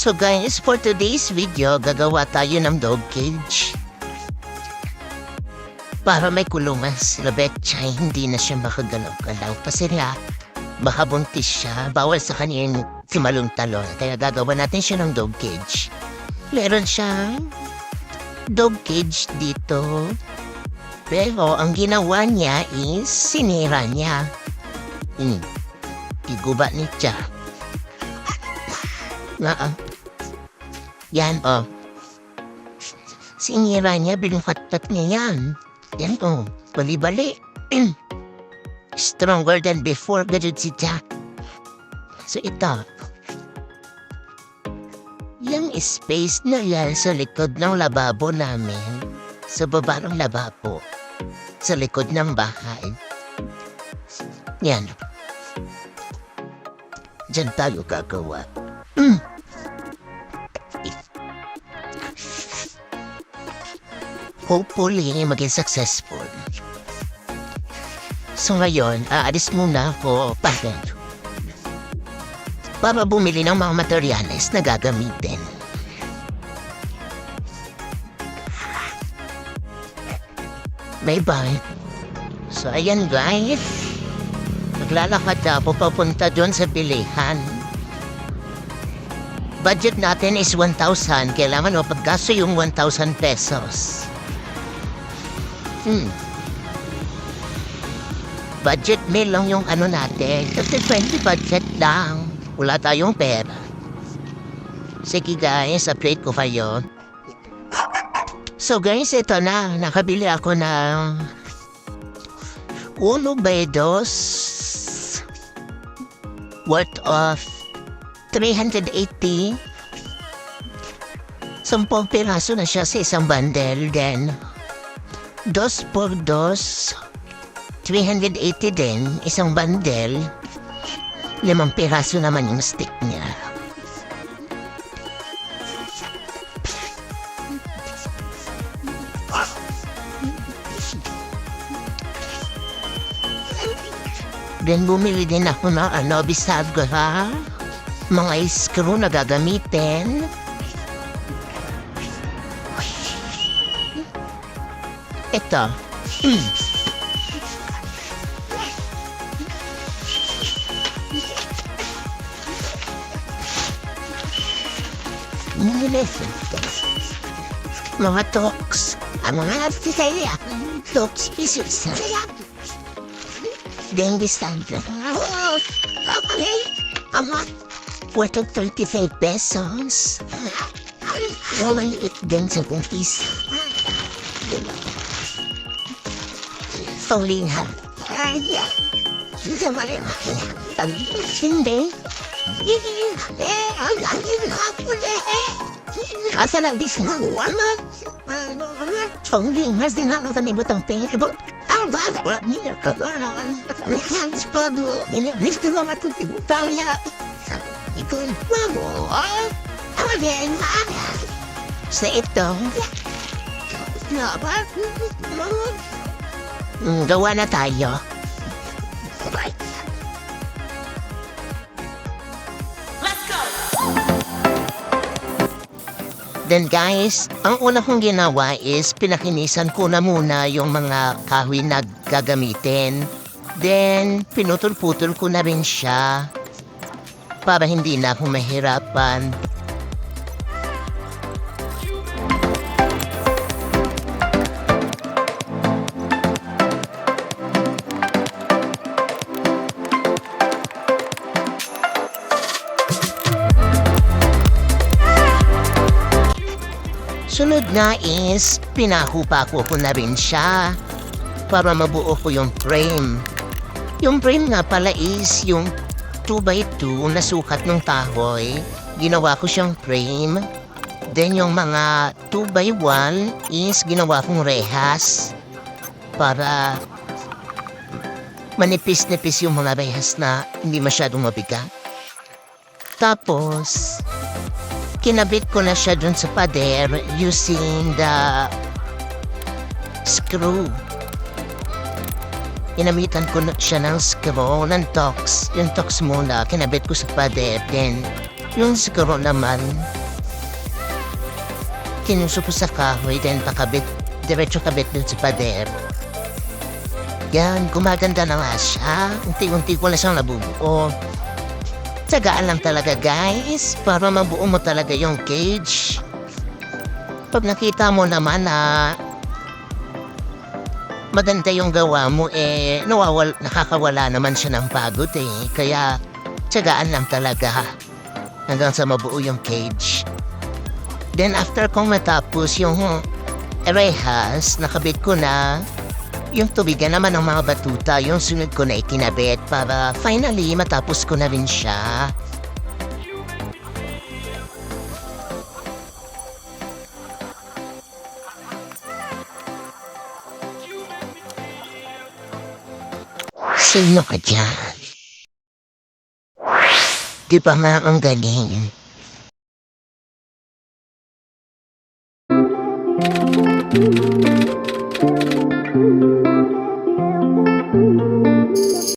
So guys, for today's video, gagawa tayo ng dog cage. Para may kulungan sila Betchay, hindi na siya makagalaw-galaw. Kasi nga, baka buntis siya, bawal sa kanya yung simalong talon. Kaya gagawa natin siya ng dog cage. Meron siyang dog cage dito. Pero ang ginawa niya is sinira niya. Iguba niya. Yan, sinira niya, binuhat-hat niya yan. Yan, bali-bali. Stronger than before, ganun si Jack. So, ito. Yung space na yan sa likod ng lababo namin, sa baba ng lababo, sa likod ng bahay. Yan. Diyan tayo gagawa. Hopefully, maging successful. So ngayon, aalis muna ako para bumili ng mga materyales na gagamitin. Bye-bye. So ayan guys, naglalakad ako papunta doon sa bilihan. Budget natin is 1,000. Kailangan mapagkaso yung 1,000 pesos. Budget meal lang yung ano natin. Kasi 20 budget lang. Wala tayong pera. Sige guys, update ko kayo. So guys, ito na. Nakabili ako ng 1 worth of 380. 10 piraso na siya sa isang bundle. Then 2 por 2, 380 din, isang bundle. 5 piraso naman yung stick niya. Then bumili din ako ng bisagra, mga screw na gagamitin. Ito. Mga toks. Ang mga artisaya. Toks pisos. Dengue standard. Okay. Worth of 35 pesos. Walang it din sa piso. Paulingan. Hindi. Asa lang di sa wala. Paulingan din ako sa nibutang pera. Ang wala niya ka. Hands pa do. Gusto ko matutibutang niya. Ikaw ang mamo. Sa ito. Gawa na tayo. Let's go! Then guys, ang una kong ginawa is pinakinisan ko na muna yung mga kahoy na gagamitin. Then pinutol-putol ko na rin siya para hindi na ako mahirapan. nga is pinahupa ko na rin siya para mabuo ko yung frame. Yung frame nga pala is yung 2x2 na sukat ng kahoy. Ginawa ko siyang frame. Then yung mga 2x1 is ginawa kong rehas para manipis-nipis yung mga rehas na hindi masyadong mabigat. Tapos, kinabit ko na siya dun sa pader using the screw. Inamitan ko na siya ng screw, ng tox. Yung tox muna, kinabit ko sa pader. Then, yung screw naman, kinuso ko sa kahoy, then pakabit, diretso kabit dun sa pader. Yan, gumaganda na nga siya. Unti-unti ko na siyang nabubuo. Tsagaan lang talaga guys, para mabuo mo talaga yung cage. Pag nakita mo naman na maganda yung gawa mo, nakakawala naman siya ng pagod eh. Kaya tsagaan lang talaga hanggang sa mabuo yung cage. Then after kong matapos yung rehas, nakabit ko na. Yung tubigan naman ng mga batuta, yung sunod ko na ikinabit para finally matapos ko na rin siya. Sino ka dyan? Di ba nga ang galing?